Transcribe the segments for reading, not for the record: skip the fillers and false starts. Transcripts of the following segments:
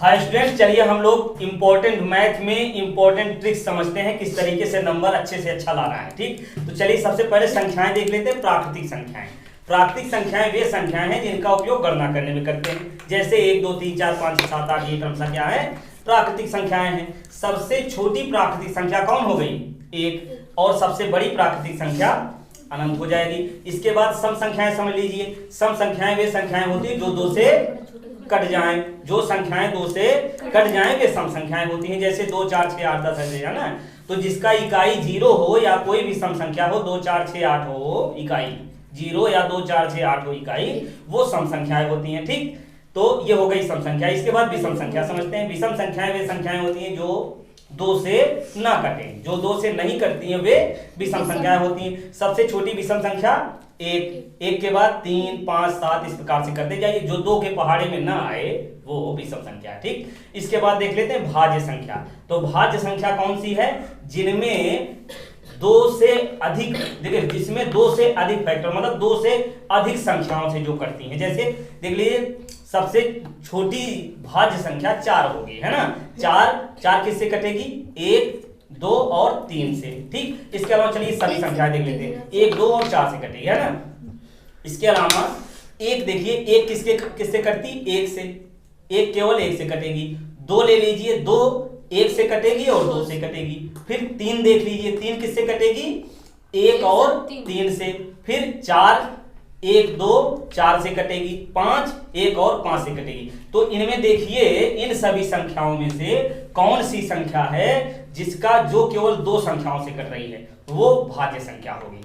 Hi student, चलिए हम लोग इंपॉर्टेंट मैथ में इंपॉर्टेंट ट्रिक्स समझते हैं किस तरीके से नंबर अच्छे से अच्छा लाना है। ठीक, तो चलिए सबसे पहले संख्याएं देख लेते हैं। प्राकृतिक संख्याएं। प्राकृतिक संख्याएं वे संख्याएं हैं जिनका उपयोग गणना करने में करते हैं, जैसे 1 2 3 4 5 6 7 8 ये क्रमशः क्या है, प्राकृतिक संख्याएं हैं। सबसे छोटी प्राकृतिक संख्या कौन हो गई? 1। और सबसे बड़ी प्राकृतिक संख्या अनंत हो जाएगी। इसके बाद सम संख्याएं समझ लीजिए। सम संख्याएं वे संख्याएं होती है जो 2 से कट जाएं। जो संख्याएं 2 से कट जाएं वे सम संख्याएं होती हैं, जैसे 2 4 6 8 10 ऐसे है ना। तो जिसका इकाई 0 हो या कोई भी सम संख्या हो, 2 4 6 8 हो इकाई 0 या 2 4 6 8 हो इकाई, वो सम संख्याएं होती हैं। ठीक, तो ये हो गई सम संख्या। इसके बाद विषम संख्या समझते हैं। विषम संख्याएं वे संख्याएं होती हैं जो 2 से ना कटे। जो 2 से नहीं कटती हैं वे विषम संख्याएं होती हैं। सबसे छोटी विषम संख्या 1 के बाद 3 5 7 इस प्रकार से करते जाइए। जो 2 के पहाड़े में ना आए वो विषम संख्या। ठीक, इसके बाद देख लेते हैं भाज्य संख्या। तो भाज्य संख्या कौन सी है? जिनमें 2 से अधिक, देखिए जिसमें 2 से अधिक फैक्टर मतलब 2 से अधिक संख्याओं से जो करती हैं। जैसे देख लीजिए सबसे छोटी भाज्य संख्या 4 होगी, है ना। 4 किससे कटेगी? 1 2 और 3 से। ठीक, इसके अलावा चलिए सभी संख्याएं देख लेते हैं। 1 2 और 4 से कटेगी, है ना। इसके अलावा 1 देखिए, 1 किससे कटती? 1 से। 1 केवल 1 से कटेगी। 2 ले लीजिए, 2 1 से कटेगी और 2 से कटेगी। फिर 3 देख लीजिए, 3 किससे कटेगी? 1 और 3 से। फिर 4 1 2 4 से कटेगी। 5 1 और 5 से कटेगी। तो इनमें देखिए इन सभी संख्याओं में से कौन सी संख्या है जिसका जो केवल 2 संख्याओं से कट रही है वो भाज्य संख्या होगी,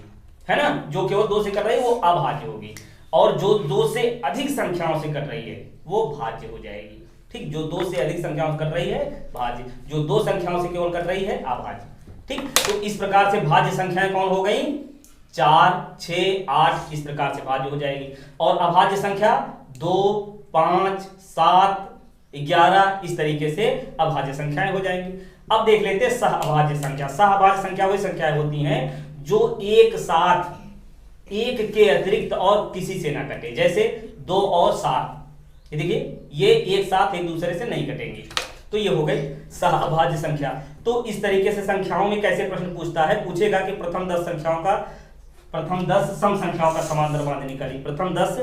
है ना। जो केवल 2 से कट रही है वो अभाज्य होगी, और जो 2 से अधिक संख्याओं से कट रही है वो भाज्य हो जाएगी। ठीक, जो 2 से अधिक संख्याओं से कट रही है भाज्य, जो 2 संख्याओं से केवल कट रही है अभाज्य। ठीक, तो इस प्रकार से भाज्य संख्याएं कौन हो गई? 4 6 8 इस प्रकार से भाज्य हो जाएगी। और अभाज्य संख्या 2 5 7 11 इस तरीके से अभाज्य संख्याएं हो जाएंगी। अब देख लेते हैं सहअभाज्य संख्या। सहअभाज्य संख्या वही संख्याएं होती हैं जो एक साथ एक के अतिरिक्त और किसी से ना कटे, जैसे 2 और 7। ये देखिए ये एक साथ एक दूसरे से नहीं कटेंगे, तो ये हो गई सहअभाज्य संख्या। तो इस तरीके से संख्याओं में कैसे प्रश्न पूछता है, पूछेगा कि प्रथम 10 सम संख्याओं का समांतर माध्य निकालिए। प्रथम 10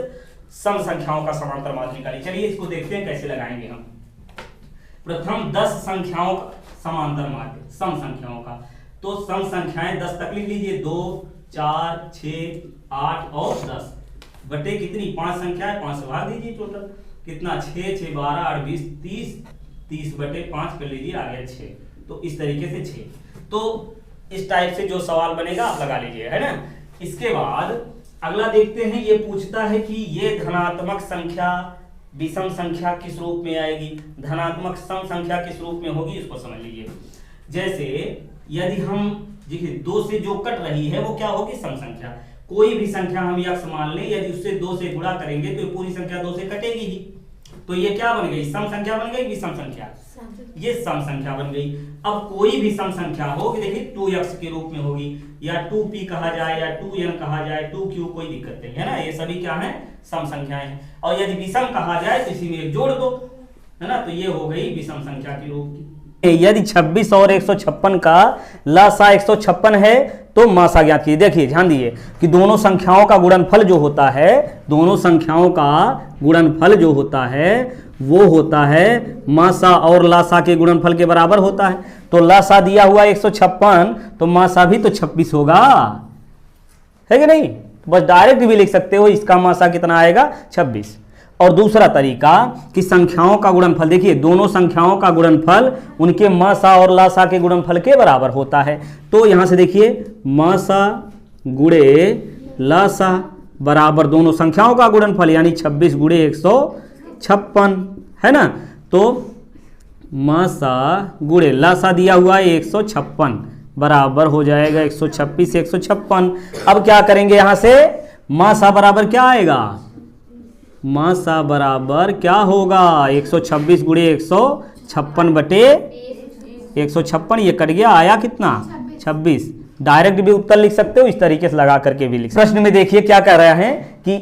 सम संख्याओं का समांतर माध्य निकालिए। चलिए इसको देखते हैं कैसे लगाएंगे हम। प्रथम 10 संख्याओं का समांतर माध्य सम संख्याओं का, तो सम संख्याएं 10 तक लिख लीजिए। 2 4 6 8 और 10 बटे कितनी? 5 संख्याएं, 5 से भाग दीजिए। टोटल कितना? 6 6 12 8 20 30 बटे 5 कर लीजिए, आ गया 6। तो इस तरीके से 6। तो इस टाइप से जो सवाल बनेगा आप लगा लीजिए, है ना। इसके बाद अगला देखते हैं। ये पूछता है कि ये धनात्मक संख्या विषम संख्या किस रूप में आएगी, धनात्मक सम संख्या किस रूप में होगी, इसको समझ लीजिए। जैसे यदि हम देखिए 2 से जो कट रही है वो क्या होगी? सम संख्या। कोई भी संख्या हम यक्ष मान लें, यदि उससे 2 से गुणा करेंगे तो पूरी संख्या 2 से कटेगी ही। तो ये क्या बन गई? सम संख्या बन गई, विषम संख्या। ये सम संख्या बन गई। अब कोई भी सम संख्या होगी, देखिए 2x के रूप में होगी, या 2p कहा जाए या 2n कहा जाए, 2q, कोई दिक्कत नहीं है ना। ये सभी क्या है? सम संख्याएं हैं। और यदि विषम कहा जाए तो इसी में एक जोड़ दो, है ना। तो ये हो गई विषम संख्या के रूप की। यदि 26 और 156 का लसा 156 है तो मासा ज्ञात कीजिए। देखिए ध्यान दिए कि दोनों संख्याओं का गुणनफल जो होता है, दोनों संख्याओं का गुणनफल जो होता है वो होता है मासा और लासा के गुणनफल के बराबर होता है। तो लासा दिया हुआ 156 तो मासा भी तो 26 होगा, है कि नहीं। बस डायरेक्ट भी लिख सकते हो, इसका मासा कितना आएगा? 26। और दूसरा तरीका कि संख्याओं का गुणनफल, देखिए दोनों संख्याओं का गुणनफल उनके मासा और लासा के गुणनफल के बराबर होता है। तो यहां से देखिए मासा गुणे लासा बराबर दोनों संख्याओं का गुणनफल, यानी 26 गुणे 156, है ना। तो मासा गुणे लासा दिया हुआ है 156 बराबर हो जाएगा 126 156। अब क्या करेंगे? यहां से मासा बराबर क्या आएगा? मासा बराबर क्या होगा? 126 गुणे 156 बटे 156, ये कट गया, आया कितना? 26। डायरेक्ट भी उत्तर लिख सकते हो, इस तरीके से लगा करके भी लिख। प्रश्न में देखिए क्या कह रहा है कि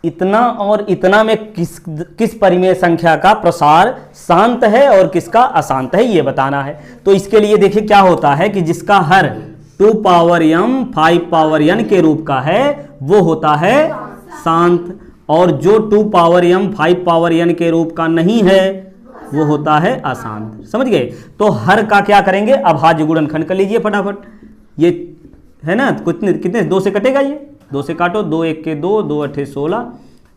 इतना और इतना में किस परिमेय संख्या का प्रसार शांत है और किसका अशांत है ये बताना है। तो इसके लिए देखिए क्या होता है कि जिसका हर 2 पावर m 5 पावर n के रूप का है वो होता है शांत, और जो 2 पावर m 5 पावर n के रूप का नहीं है वो होता है अशांत। समझ गए? तो हर का क्या करेंगे, अभाज्य गुणनखंड कर लीजिए फटाफट। ये है ना, कितने 2 से कटेगा, ये 2 से काटो, 2 1 के 2, 2 8 16,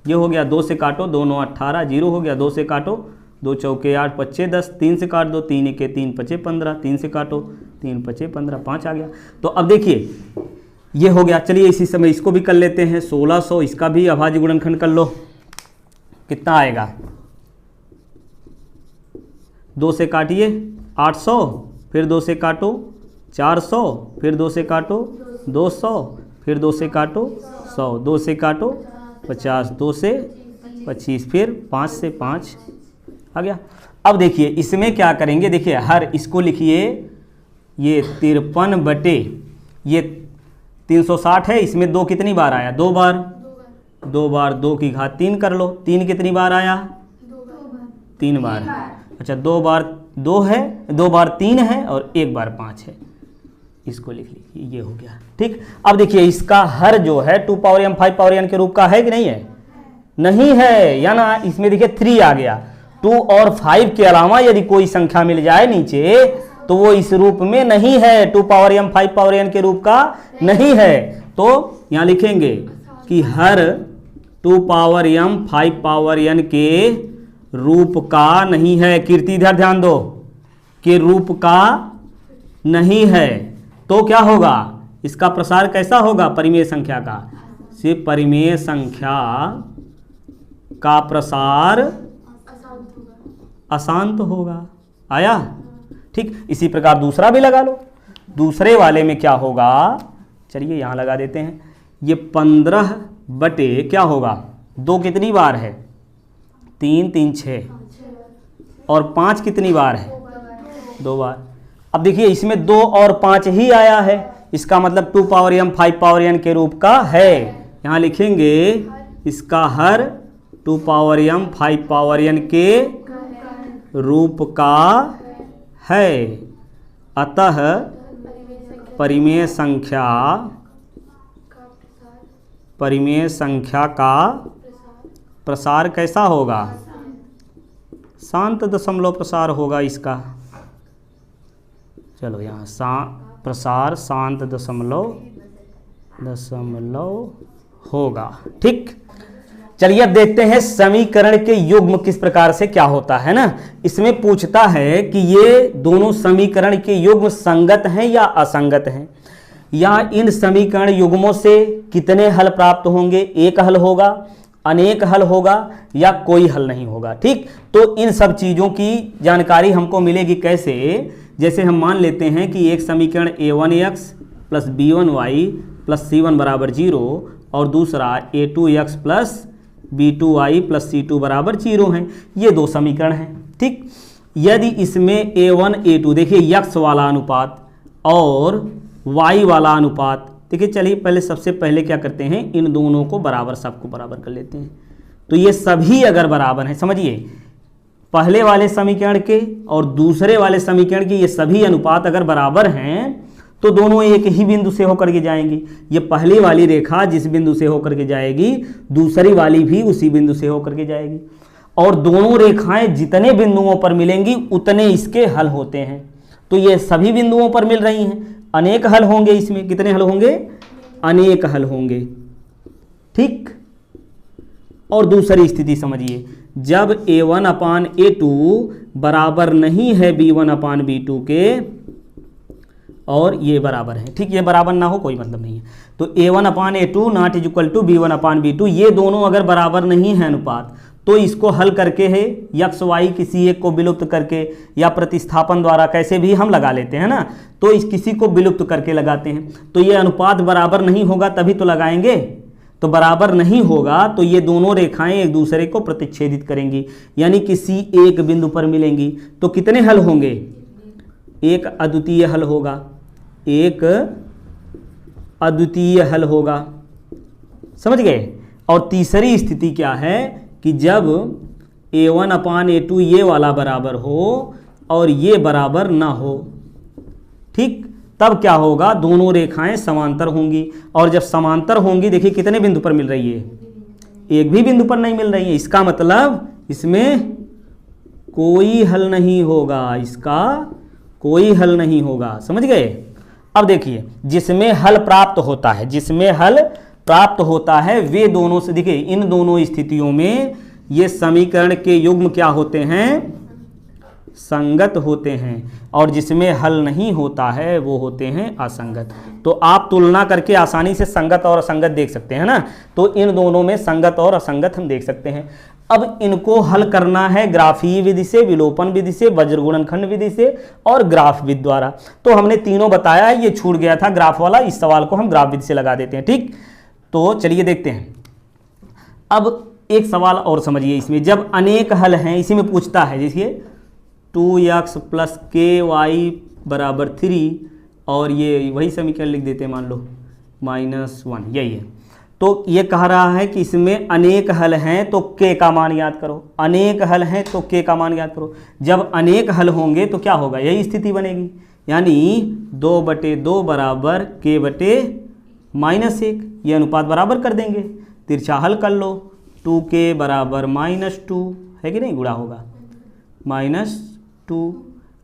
ये हो गया 2 से काटो, 2 9 18, 0 हो गया, 2 से काटो, 2 चौके 8 5 10, 3 से काट दो, 3 1 3 5 15, 3 से काटो, 3 5 15, 5 आ गया। तो अब देखिए ये हो गया। चलिए इसी समय इसको भी कर लेते हैं, 1600, इसका भी अभाज्य गुणनखंड कर लो, कितना आएगा, 2 से काटिए 800, फिर 2 से काटो 400, फिर 2 से काटो 200, फिर 2 से काटो 100, 2 से काटो 50, 2 से 25, फिर 5 से 5 आ गया। अब देखिए इसमें क्या करेंगे, देखिए हर इसको लिखिए, ये 53 बटे ये 360 है, इसमें 2 कितनी बार आया, 2 बार, 2 बार 2 की घात 3 कर लो, 3 कितनी बार आया, 3 बार। अच्छा 2 बार 2 है, 2 बार 3 है और 1 बार 5 है, इसको लिख लीजिए, ये हो गया। ठीक, अब देखिए इसका हर जो है 2 पावर m 5 पावर n के रूप का है कि नहीं है, नहीं है, या ना इसमें देखिए 3 आ गया। 2 और 5 के अलावा यदि कोई संख्या मिल जाए नीचे तो वो इस रूप में नहीं है, 2 पावर m 5 पावर n के रूप का नहीं है। तो यहाँ लिखेंगे कि हर 2 पावर m 5 पावर n के रूप का नहीं है, कीर्ति इधर ध्यान दो, कि रूप का नहीं है, तो क्या होगा, इसका प्रसार कैसा होगा, परिमेय संख्या का, से परिमेय संख्या का प्रसार अशांत होगा। आया? ठीक, इसी प्रकार दूसरा भी लगा लो। दूसरे वाले में क्या होगा, चलिए यहां लगा देते हैं, ये 15 बटे क्या होगा, 2 कितनी बार है, 3 3 6, और 5 कितनी बार है, 2 बार। अब देखिए इसमें 2 और 5 ही आया है, इसका मतलब 2 पावर m 5 पावर n के रूप का है। यहाँ लिखेंगे इसका हर 2 पावर m 5 पावर n के रूप का है, अतः परिमेय संख्या का प्रसार कैसा होगा, शांत दशमलव प्रसार होगा इसका। चलो यहाँ प्रसार शांत दशमलव होगा। ठीक, चलिए अब देखते हैं समीकरण के युग्म किस प्रकार से क्या होता है ना। इसमें पूछता है कि ये दोनों समीकरण के युग्म संगत हैं या असंगत हैं, या इन समीकरण युग्मों से कितने हल प्राप्त होंगे, एक हल होगा, अनेक हल होगा, या कोई हल नहीं होगा। ठीक, तो इन सब चीज़ों की जानकारी हमको मिलेगी कैसे, जैसे हम मान लेते हैं कि एक समीकरण a1x plus b1y plus c1 बराबर 0 और दूसरा a2x plus b2y plus c2 बराबर 0 हैं, ये 2 समीकरण हैं। ठीक, यदि इसमें a1 a2 देखिए x वाला अनुपात और y वाला अनुपात, देखिए चलिए पहले सबसे पहले क्या करते हैं, इन दोनों को बराबर, सबको बराबर कर लेते हैं। तो ये सभी अगर बराबर हैं, समझिए पहले वाले समीकरण के और दूसरे वाले समीकरण के ये सभी अनुपात अगर बराबर हैं तो दोनों एक ही बिंदु से होकर के जाएंगी। ये पहली वाली रेखा जिस बिंदु से होकर के जाएगी, दूसरी वाली भी उसी बिंदु से होकर के जाएगी, और दोनों रेखाएं जितने बिंदुओं पर मिलेंगी उतने इसके हल होते हैं। तो ये सभी बिंदुओं पर मिल रही हैं, अनेक हल होंगे, इसमें कितने हल होंगे, अनेक हल होंगे। ठीक, और दूसरी स्थिति समझिए, जब a1 अपान a2 बराबर नहीं है b1 अपान b2 के और ये बराबर है। ठीक, ये बराबर ना हो कोई मतलब नहीं है, तो a1 upon a2 not is equal to b1 upon b2, ये दोनों अगर बराबर नहीं है अनुपात, तो इसको हल करके है x y किसी एक को विलुप्त करके या प्रतिस्थापन द्वारा कैसे भी हम लगा लेते हैं ना, तो इस किसी को विलुप्त करके लगाते हैं। तो ये अनुपात बराबर नहीं होगा तभी तो लगाएंगे, तो बराबर नहीं होगा तो ये दोनों रेखाएं एक दूसरे को प्रतिच्छेदित करेंगी, यानी किसी एक बिंदु पर मिलेंगी। तो कितने हल होंगे, एक अद्वितीय हल होगा, एक अद्वितीय हल होगा, समझ गए। और तीसरी स्थिति क्या है कि जब a1/a2 ये वाला बराबर हो और ये बराबर ना हो, ठीक, तब क्या होगा, दोनों रेखाएं समांतर होंगी। और जब समांतर होंगी, देखिए कितने बिंदु पर मिल रही है, एक भी बिंदु पर नहीं मिल रही है। इसका मतलब इसमें कोई हल नहीं होगा, इसका कोई हल नहीं होगा, समझ गए। अब देखिए जिसमें हल प्राप्त होता है, जिसमें हल प्राप्त होता है वे दोनों से, देखिए इन दोनों स्थितियों में ये समीकरण के युग्म क्या होते हैं, संगत होते हैं, और जिसमें हल नहीं होता है वो होते हैं असंगत। तो आप तुलना करके आसानी से संगत और असंगत देख सकते हैं ना। तो इन दोनों में संगत और असंगत हम देख सकते हैं। अब इनको हल करना है ग्राफीय विधि से, विलोपन विधि से, वज्र गुणनखंड विधि से और ग्राफ विधि द्वारा। तो हमने तीनों बताया है, ये छूट गया था ग्राफ वाला, इस सवाल को हम ग्राफ विधि से लगा देते हैं, ठीक। तो चलिए देखते हैं। अब एक सवाल और समझिए, इसमें जब अनेक हल हैं, इसी में पूछता है, जैसे 2x + ky = 3, और ये वही समीकरण लिख देते हैं, मान लो -1, यही है। तो ये कह रहा है कि इसमें अनेक हल हैं तो k का मान याद करो, अनेक हल हैं तो k का मान याद करो। जब अनेक हल होंगे तो क्या होगा, यही स्थिति बनेगी, यानी 2/2 = k/-1, ये अनुपात बराबर कर देंगे। तिरछा हल कर लो, 2k = -2 है कि नहीं, गुणा होगा -2।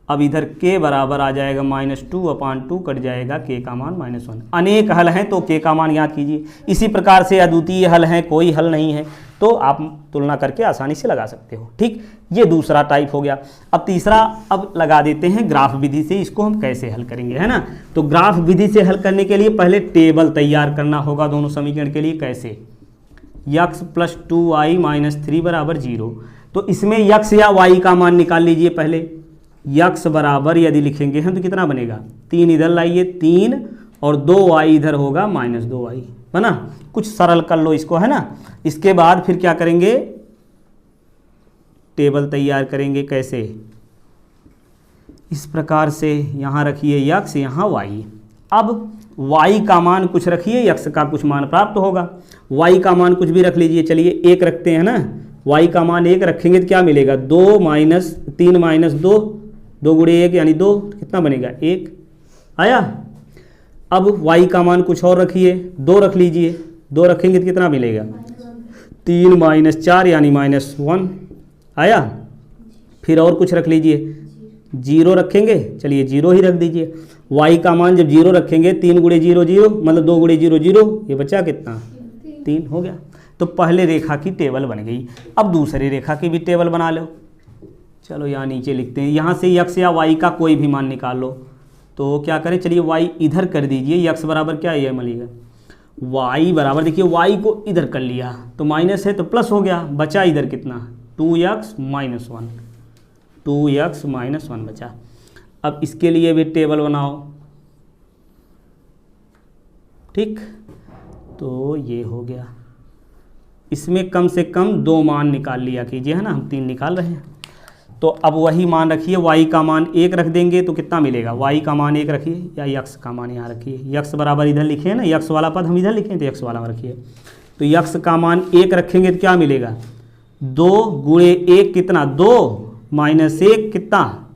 अब इधर k बराबर आ जाएगा -2/2, कट जाएगा k का मान -1। अनेक हल हैं तो k का मान याद कीजिए। इसी प्रकार से अद्वितीय हल हैं, कोई हल नहीं है, तो आप तुलना करके आसानी से लगा सकते हो, ठीक। ये दूसरा टाइप हो गया। अब तीसरा अब लगा देते हैं ग्राफ विधि से, इसको हम कैसे हल करेंगे, है ना। तो ग्राफ विधि से हल करने के लिए पहले टेबल तैयार करना होगा दोनों समीकरण के लिए। कैसे, x + 2y - 3 = 0। तो इसमें x या y का मान निकाल लीजिए पहले। x बराबर यदि लिखेंगे हम तो कितना बनेगा, 3 इधर लाइए, 3 और 2y इधर होगा -2y, है ना। कुछ सरल कर लो इसको, है ना। इसके बाद फिर क्या करेंगे, टेबल तैयार करेंगे। कैसे, इस प्रकार से यहाँ रखिए x, यहाँ y। अब y का मान कुछ रखिए, x का कुछ मान प्राप्त होगा। y का मान कुछ भी रख लीजिए, चलिए 1 रखते हैं ना। y का मान 1 रखेंगे तो क्या मिलेगा, 2 - 3 - 2, 2 × 1 यानी 2, कितना बनेगा, 1 आया। अब y का मान कुछ और रखिए, 2 रख लीजिए, 2 रखेंगे तो कितना मिलेगा, 3 - 4 यानी -1 आया। फिर और कुछ रख लीजिए, 0 रखेंगे, चलिए 0 ही रख दीजिए। y का मान जब 0 रखेंगे, 3 × 0 0, मतलब 2 × 0 0, ये बचा कितना, 3 हो गया। तो पहले रेखा की टेबल बन गई। अब दूसरी रेखा की भी टेबल बना लो। चलो यहाँ नीचे लिखते हैं, यहाँ से x या y का कोई भी मान निकाल लो। तो क्या करें, चलिए y इधर कर दीजिए, x बराबर क्या है मिलेगा, y बराबर, देखिए y को इधर कर लिया तो माइनस है तो प्लस हो गया, बचा इधर कितना, 2x - 1, 2x - 1 बचा। अब इसके लिए भी टेबल बनाओ, ठीक। तो ये हो गया, इसमें कम से कम 2 मान निकाल लिया कीजिए, है ना, हम 3 निकाल रहे हैं। तो अब वही मान रखिए, y का मान 1 रख देंगे तो कितना मिलेगा, y का मान 1 रखिए, या x का मान यहाँ रखिए, x बराबर इधर लिखे ना, x वाला पद हम इधर लिखें तो x वाला रखिए। तो x का मान 1 रखेंगे तो क्या मिलेगा, 2 × 1 कितना, 2 - 1 कितना,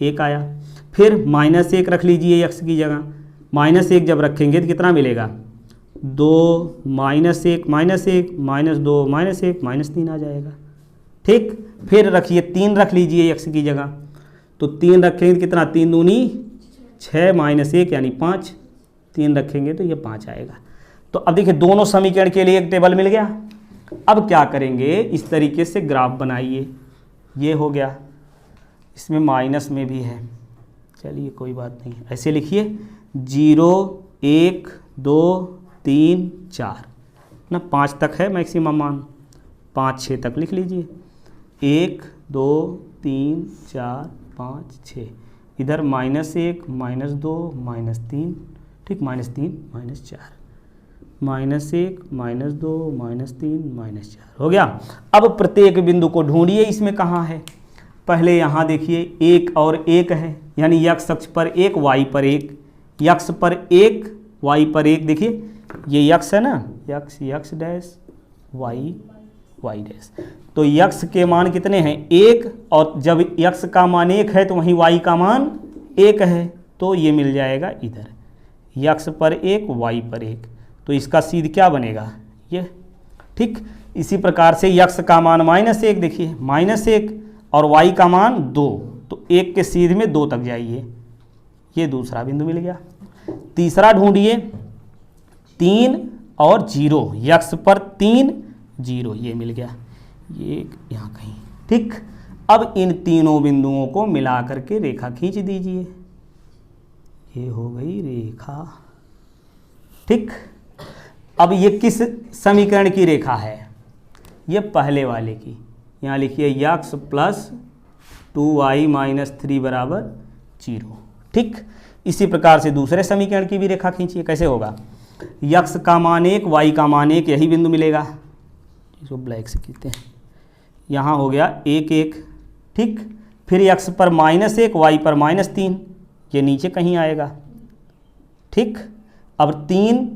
1 आया। फिर -1 रख लीजिए x की जगह, -1 जब रखेंगे तो कितना मिलेगा, 2 - 1 -1 -2 -1 -3 आ जाएगा, ठीक। फिर रखिए 3 रख लीजिए x की जगह, तो 3 रखेंगे तो कितना, 3 दूनी 6 -1 यानी 5, 3 रखेंगे तो ये 5 आएगा। तो अब देखिए दोनों समीकरण के लिए एक टेबल मिल गया। अब क्या करेंगे, इस तरीके से ग्राफ बनाइए, ये हो गया, इसमें माइनस में भी है, चलिए कोई बात नहीं, ऐसे लिखिए 0 1 2 3 4 ना, 5 तक है मैक्सिमम मान, 5 6 तक लिख लीजिए, 1 2 3 4 5 6, इधर -1 -2 -3, ठीक, -3 -4, -1 -2 -3 -4 हो गया। अब प्रत्येक बिंदु को ढूंढिए, इसमें कहाँ है। पहले यहाँ देखिए 1 और 1 है, यानी x अक्ष पर 1 y पर 1, x पर 1 y पर 1, देखिए ये x है ना, x dash y y dash. तो यक्स के मान कितने हैं 1, और जब यक्स का मान 1 है तो वहीं वाई का मान 1 है, तो ये मिल जाएगा इधर यक्स पर 1 वाई पर 1, तो इसका सीध क्या बनेगा ये। ठीक, इसी प्रकार से यक्स का मान -1, देखिए -1 और वाई का मान 2, तो 1 के सीध में 2 तक जाइए, ये दूसरा बिंदु मिल गया। तीसरा ढूंढिए 3 और 0, यक्स पर 3 0, ये मिल गया, ये यहाँ कहीं। ठीक, अब इन तीनों बिंदुओं को मिला करके रेखा खींच दीजिए, ये हो गई रेखा। ठीक, अब ये किस समीकरण की रेखा है, ये पहले वाले की, यहाँ लिखिए यक्स प्लस 2y माइनस 3 बराबर 0। ठीक, इसी प्रकार से दूसरे समीकरण की भी रेखा खींचिए, कैसे होगा, यक्स का मान 1 वाई का मान 1, यही बिंदु मिलेगा, इसको ब्लैक से खींचते हैं, यहाँ हो गया 1 1। ठीक, फिर यक्स पर -1 वाई पर -3, ये नीचे कहीं आएगा। ठीक, अब 3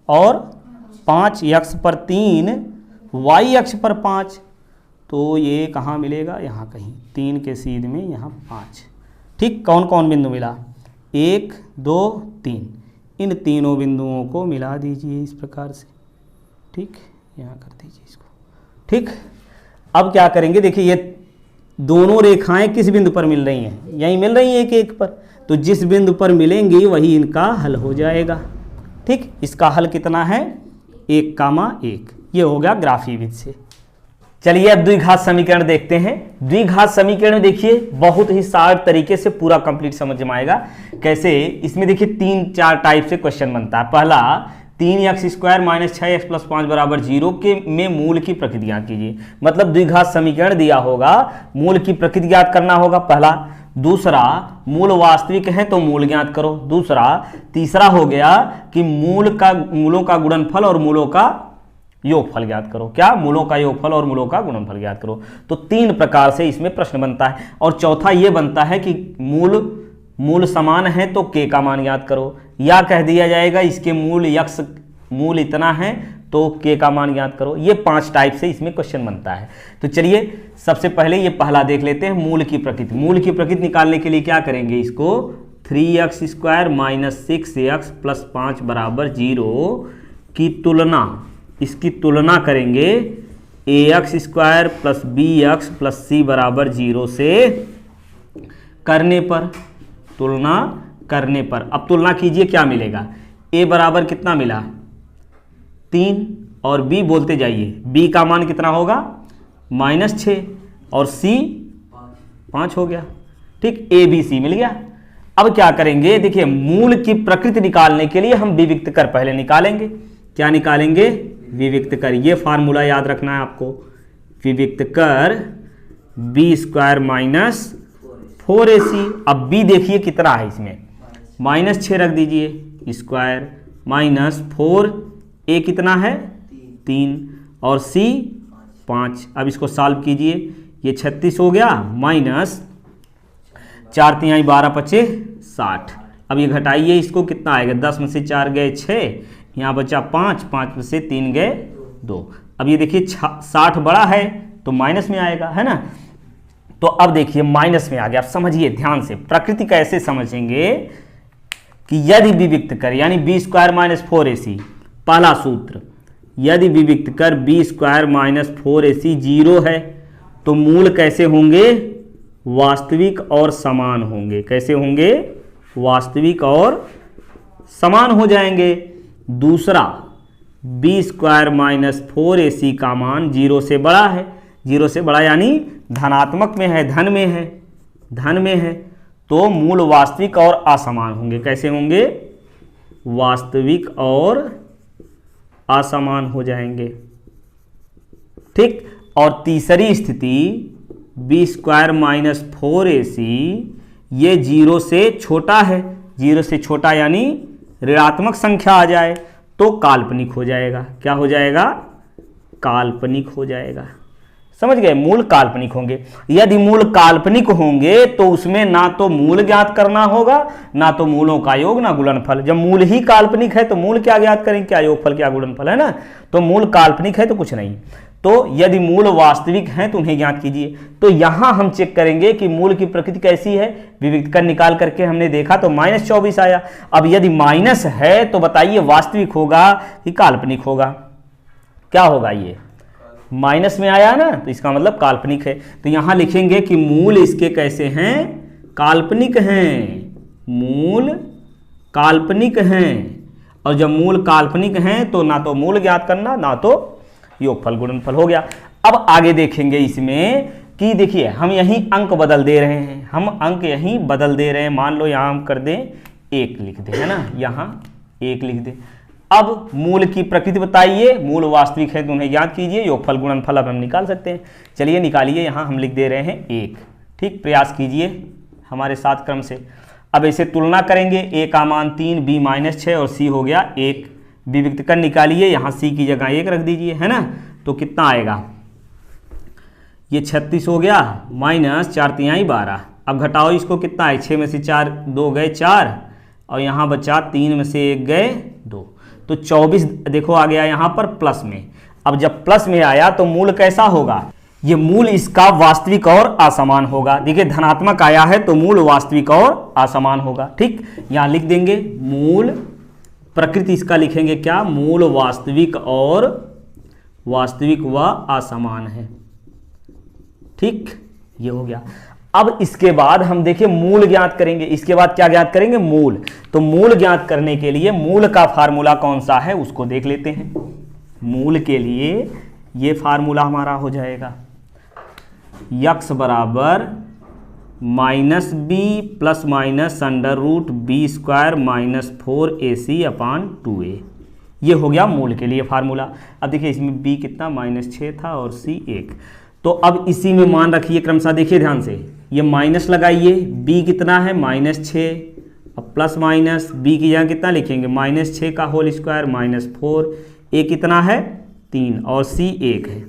और 5, यक्स पर 3 वाई अक्ष पर 5, तो ये कहाँ मिलेगा, यहाँ कहीं, 3 के सीध में यहाँ 5। ठीक, कौन कौन बिंदु मिला, 1 2 3, इन तीनों बिंदुओं को मिला दीजिए इस प्रकार से। ठीक, यहाँ कर दीजिए इसको। ठीक, अब क्या करेंगे, देखिए ये दोनों रेखाएं किस बिंदु पर मिल रही हैं, यहीं मिल रही हैं 1 1 पर, तो जिस बिंदु पर मिलेंगी वही इनका हल हो जाएगा। ठीक, इसका हल कितना है 1, ये हो गया ग्राफी विधि से। चलिए अब द्विघात समीकरण देखते हैं। द्विघात समीकरण में देखिए बहुत ही शार्ट तरीके से पूरा कंप्लीट समझ में आएगा कैसे। इसमें देखिए 3-4 टाइप से क्वेश्चन बनता है। पहला 3x² - 6x + 5 बराबर 0 के में मूल की प्रकृति ज्ञात कीजिए। मतलब द्विघात समीकरण दिया होगा, मूल की प्रकृति ज्ञात करना होगा पहला। दूसरा मूल वास्तविक है तो मूल ज्ञात करो। दूसरा, तीसरा हो गया कि मूलों का गुणनफल और मूलों का योगफल ज्ञात करो। क्या, मूलों का योगफल और मूलों का गुणनफल ज्ञात करो। तो 3 प्रकार से इसमें प्रश्न बनता है। और चौथा ये बनता है कि मूल समान है तो k का मान ज्ञात करो, या कह दिया जाएगा इसके मूल इतना है तो k का मान ज्ञात करो। ये 5 टाइप से इसमें क्वेश्चन बनता है। तो चलिए सबसे पहले ये पहला देख लेते हैं, मूल की प्रकृति। मूल की प्रकृति निकालने के लिए क्या करेंगे, इसको 3x² - 6x + 5 बराबर 0 की तुलना, इसकी तुलना करेंगे ax² + bx + c बराबर 0 से करने पर, तुलना करने पर। अब तुलना कीजिए क्या मिलेगा, a बराबर कितना मिला 3 और b बोलते जाइए, b का मान कितना होगा -6 और c 5 हो गया। ठीक, a b c मिल गया। अब क्या करेंगे, देखिए मूल की प्रकृति निकालने के लिए हम विविक्त कर पहले निकालेंगे। क्या निकालेंगे, विविक्त कर। ये फार्मूला याद रखना है आपको, विविक्त कर b² - 4ac। अब b देखिए कितना है, इसमें -6 रख दीजिए स्क्वायर -4, a कितना है 3 और c 5। अब इसको सॉल्व कीजिए, ये 36 हो गया, -4 × 12 = 60। अब ये घटाइए, इसको कितना आएगा, 10 में से 4 गए 6, यहाँ बचा 5, 5 में से 3 गए 2। अब ये देखिए 60 बड़ा है तो माइनस में आएगा, है ना। तो अब देखिए माइनस में आ गया। अब समझिए ध्यान से, प्रकृति कैसे समझेंगे कि यदि विविक्त कर यानी b² - 4ac, पहला सूत्र, यदि विविक्त कर b² - 4ac 0 है तो मूल कैसे होंगे, वास्तविक और समान होंगे। कैसे होंगे, वास्तविक और समान हो जाएंगे। दूसरा, b² - 4ac का मान 0 से बड़ा है, 0 से बड़ा यानी धनात्मक में है, धन में है, तो मूल वास्तविक और असमान होंगे। कैसे होंगे, वास्तविक और असमान हो जाएंगे। ठीक, और तीसरी स्थिति b² - 4ac ये 0 से छोटा है, 0 से छोटा यानी ऋणात्मक संख्या आ जाए तो काल्पनिक हो जाएगा। क्या हो जाएगा, काल्पनिक हो जाएगा। समझ गए, मूल काल्पनिक होंगे। यदि मूल काल्पनिक होंगे तो उसमें ना तो मूल ज्ञात करना होगा, ना तो मूलों का योग, ना गुणनफल। जब मूल ही काल्पनिक है तो मूल क्या ज्ञात करेंगे, क्या योगफल क्या गुणनफल, है ना। तो मूल काल्पनिक है तो कुछ नहीं। तो यदि मूल वास्तविक हैं तो उन्हें ज्ञात कीजिए। तो यहां हम चेक करेंगे कि मूल की प्रकृति कैसी है, विविक्तकर निकाल करके हमने देखा तो -24 आया। अब यदि माइनस है तो बताइए वास्तविक होगा कि काल्पनिक होगा, क्या होगा, ये माइनस में आया ना, तो इसका मतलब काल्पनिक है। तो यहां लिखेंगे कि मूल इसके कैसे हैं, काल्पनिक हैं, मूल काल्पनिक हैं। और जब मूल काल्पनिक हैं तो ना तो मूल ज्ञात करना, ना तो योगफल गुणनफल हो गया। अब आगे देखेंगे इसमें कि देखिए हम यहीं अंक बदल दे रहे हैं, हम अंक यहीं बदल दे रहे हैं। मान लो यहां हम कर दें 1 लिख दें, है ना, यहां 1 लिख दें। अब मूल की प्रकृति बताइए, मूल वास्तविक है तो उन्हें ज्ञात कीजिए, योगफल गुणनफल अब हम निकाल सकते हैं। चलिए निकालिए, यहां हम लिख दे रहे हैं 1, ठीक, प्रयास कीजिए हमारे साथ क्रम से। अब इसे तुलना करेंगे, a का मान 3, b -6 और c हो गया 1। विविक्तकर निकालिए, यहाँ c की जगह 1 रख दीजिए, है ना। तो कितना आएगा, ये 36 हो गया, -4 तिहाई 12। अब घटाओ इसको, कितना है, 6 में से 4 2 गए 4, और यहाँ बचा 3 में से 1 गए 2, तो 24 देखो आ गया यहाँ पर प्लस में। अब जब प्लस में आया तो मूल कैसा होगा, ये मूल इसका वास्तविक और असमान होगा। देखिए धनात्मक आया है तो मूल वास्तविक और असमान होगा, ठीक। यहाँ लिख देंगे मूल प्रकृति इसका लिखेंगे क्या, मूल वास्तविक और वास्तविक व असमान है, ठीक, ये हो गया। अब इसके बाद हम देखिए मूल ज्ञात करेंगे। इसके बाद क्या ज्ञात करेंगे, मूल। तो मूल ज्ञात करने के लिए मूल का फार्मूला कौन सा है उसको देख लेते हैं। मूल के लिए ये फार्मूला हमारा हो जाएगा, x बराबर -b plus minus √b² -4ac/2a। ये हो गया मूल के लिए फार्मूला। अब देखिए इसमें b कितना -6 था और c 1। तो अब इसी में मान रखिए क्रमशः, देखिए ध्यान से, ये माइनस लगाइए, b कितना है -6, अब प्लस माइनस b की जगह कितना लिखेंगे, -6 का होल स्क्वायर -4, a कितना है 3 और c 1 है,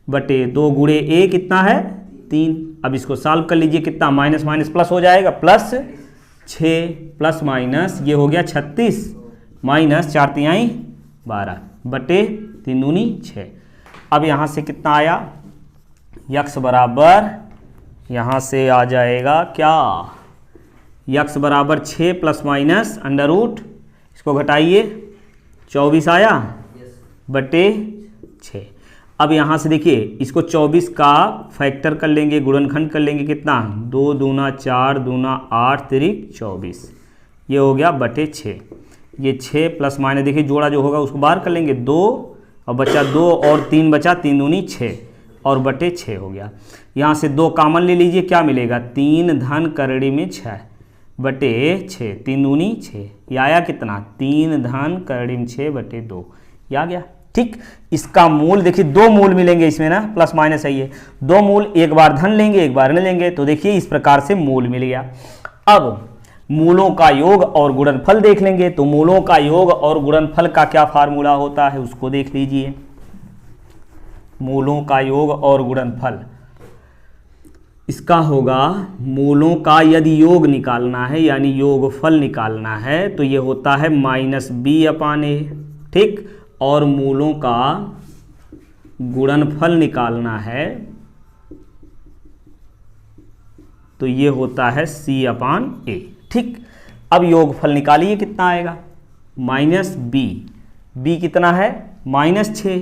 बटे 2 गुणे a कितना है 3। अब इसको सॉल्व कर लीजिए, कितना माइनस माइनस प्लस हो जाएगा, +6 प्लस माइनस ये हो गया 36 -4 तिहाई 12 बटे 3 दूनी 6। अब यहाँ से कितना आया, x बराबर यहाँ से आ जाएगा क्या, x बराबर 6 प्लस माइनस √ इसको घटाइए 24 आया बटे 6। अब यहाँ से देखिए इसको 24 का फैक्टर कर लेंगे, गुणनखंड कर लेंगे, कितना 2 दूना 4 दूना 8 तिरिक 24, ये हो गया बटे 6। ये 6 प्लस माइनस देखिए जोड़ा जो होगा उसको बाहर कर लेंगे, 2 और बचा 2 और 3 बचा, 3 दूनी 6 और बटे 6 हो गया। यहाँ से 2 कामन ले लीजिए, क्या मिलेगा 3 धन करड़ी में 6 बटे 6, 3 दूनी 6, ये आया कितना 3 धन करड़ी में 6 बटे 2, ये आ गया, ठीक। इसका मूल देखिए 2 मूल मिलेंगे इसमें ना, प्लस माइनस है ये 2 मूल, एक बार धन लेंगे एक बार ऋण लेंगे, तो देखिए इस प्रकार से मूल मिल गया। अब मूलों का योग और गुणनफल देख लेंगे। तो मूलों का योग और गुणनफल का क्या फार्मूला होता है उसको देख लीजिए। मूलों का योग और गुणनफल, इसका होगा मूलों का यदि योग निकालना है यानी योगफल निकालना है तो ये होता है -b/a, ठीक। और मूलों का गुणनफल निकालना है तो ये होता है c/a, ठीक। अब योगफल निकालिए, कितना आएगा -b, b कितना है -6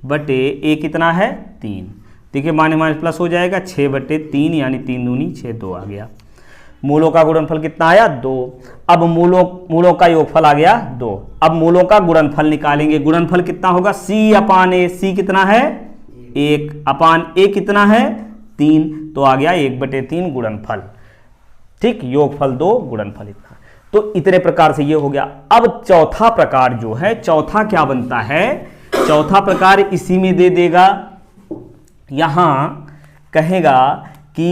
बटे a कितना है 3, देखिए माइनस माइनस प्लस हो जाएगा, 6 बटे 3 यानी 3 दूनी 6, 2 आ गया। मूलों का गुणनफल कितना आया 2। अब मूलों का योगफल आ गया 2। अब मूलों का गुणनफल निकालेंगे। गुणनफल कितना होगा c/a, c कितना है 1/a कितना है 3, तो आ गया 1/3 गुणनफल, ठीक। योगफल 2 गुणनफल इतना। तो इतने प्रकार से ये हो गया। अब चौथा प्रकार जो है, चौथा क्या बनता है, चौथा प्रकार इसी में दे देगा, यहां कहेगा कि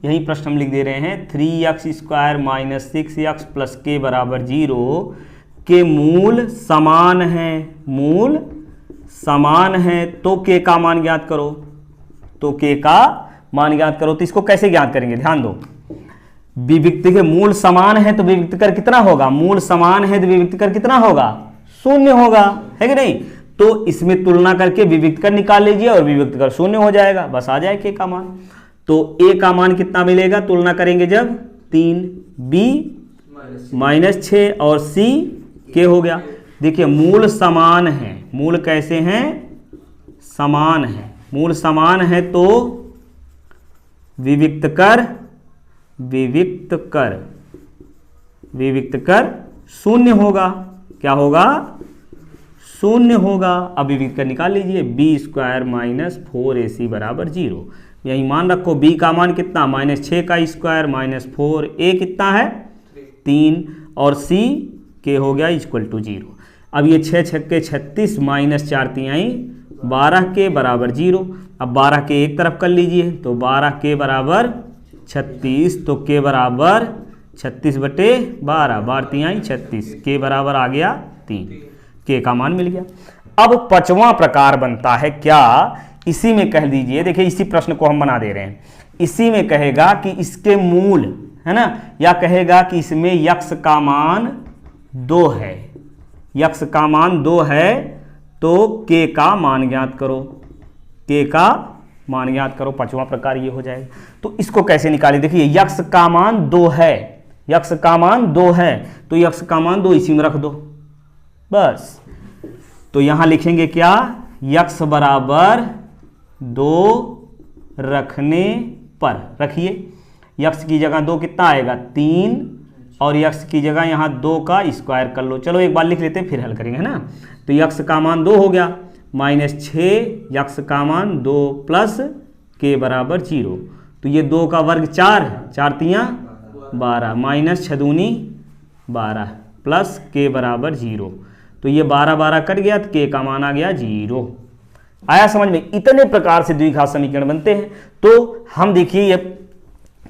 यही प्रश्न हम लिख दे रहे हैं 3x² - 6x + k = 0 के मूल समान हैं, मूल समान हैं तो k का मान ज्ञात करो। तो k का मान ज्ञात करो। तो इसको कैसे ज्ञात करेंगे, ध्यान दो। विविक्त के मूल समान है तो विविक्त कर कितना होगा, मूल समान है तो विविक्त कर कितना होगा, 0 होगा, है कि नहीं। तो इसमें तुलना करके विविक्त कर निकाल लीजिए और विविक्त कर 0 हो जाएगा, बस आ जाए k का मान। तो a का मान कितना मिलेगा, तुलना करेंगे जब 3, b -6 और c k हो गया। देखिए मूल समान है, मूल कैसे हैं, समान है, मूल समान है तो विविक्त कर 0 होगा, क्या होगा, 0 होगा। अब विविक्त कर निकाल लीजिए, b² - 4ac = 0। यही मान रखो, b का मान कितना, -6 का स्क्वायर -4, a कितना है 3 और c k हो गया = 0। अब ये 6 छक्के 36 -4 तिहाई 12 के बराबर 0। अब 12 के एक तरफ कर लीजिए तो 12 के बराबर 36, तो k बराबर 36/12, 12 तिहाई 36, k बराबर आ गया 3, k का मान मिल गया। अब पांचवा प्रकार बनता है क्या, इसी में कह दीजिए, देखिए इसी प्रश्न को हम बना दे रहे हैं, इसी में कहेगा कि इसके मूल है ना, या कहेगा कि इसमें यक्ष का मान 2 है, यक्ष का मान 2 है तो k का मान ज्ञात करो, k का मान ज्ञात करो। पांचवा प्रकार ये हो जाएगा। तो इसको कैसे निकालें, देखिए यक्ष का मान 2 है, यक्ष का मान 2 है तो यक्ष का मान 2 इसी में रख दो बस। तो यहां लिखेंगे क्या, यक्ष बराबर 2 रखने पर, रखिए यक्ष की जगह 2 कितना आएगा 3 और यक्ष की जगह यहाँ 2 का स्क्वायर कर लो। चलो एक बार लिख लेते हैं फिर हल करेंगे, है ना। तो यक्ष का मान 2 हो गया, -6 यक्ष का मान 2 प्लस k बराबर 0। तो ये 2 का वर्ग 4, 4 तियाँ 12, -6 दूनी 12 प्लस k बराबर 0। तो ये 12 कट गया तो k का मान आ गया 0। आया समझ में। इतने प्रकार से द्विघात समीकरण बनते हैं। तो हम देखिए ये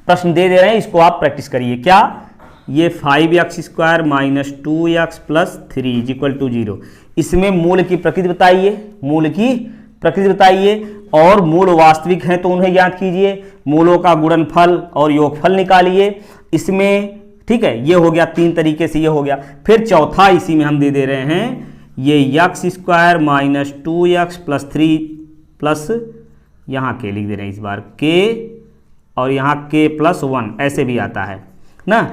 प्रश्न दे रहे हैं, इसको आप प्रैक्टिस करिए। क्या, ये 5x² - 2x + 3 = 0। इसमें मूल की प्रकृति बताइए, मूल की प्रकृति बताइए, और मूल वास्तविक हैं तो उन्हें ज्ञात कीजिए, मूलों का गुणनफल और योगफल निकालिए। इसमें ठीक है, ये हो गया 3 तरीके से, ये हो गया। फिर चौथा इसी में हम दे रहे हैं, ये x² - 2x + 3 प्लस यहाँ k लिख दे रहे हैं इस बार, k और यहाँ k + 1 ऐसे भी आता है ना।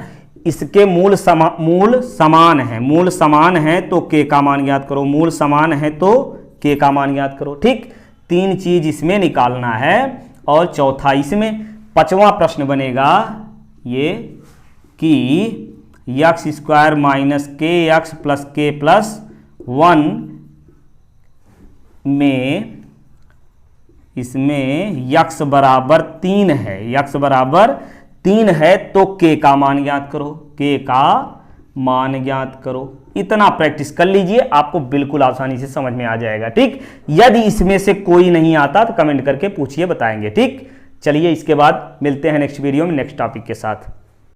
इसके मूल समान है, मूल समान है तो k का मान ज्ञात करो, मूल समान है तो k का मान ज्ञात करो। ठीक, 3 चीज इसमें निकालना है और चौथा इसमें। पांचवा प्रश्न बनेगा ये कि x² - kx + k + 1 में इसमें x बराबर 3 है, x बराबर 3 है तो k का मान ज्ञात करो, k का मान ज्ञात करो। इतना प्रैक्टिस कर लीजिए, आपको बिल्कुल आसानी से समझ में आ जाएगा। ठीक, यदि इसमें से कोई नहीं आता तो कमेंट करके पूछिए, बताएंगे। ठीक, चलिए इसके बाद मिलते हैं नेक्स्ट वीडियो में नेक्स्ट टॉपिक के साथ।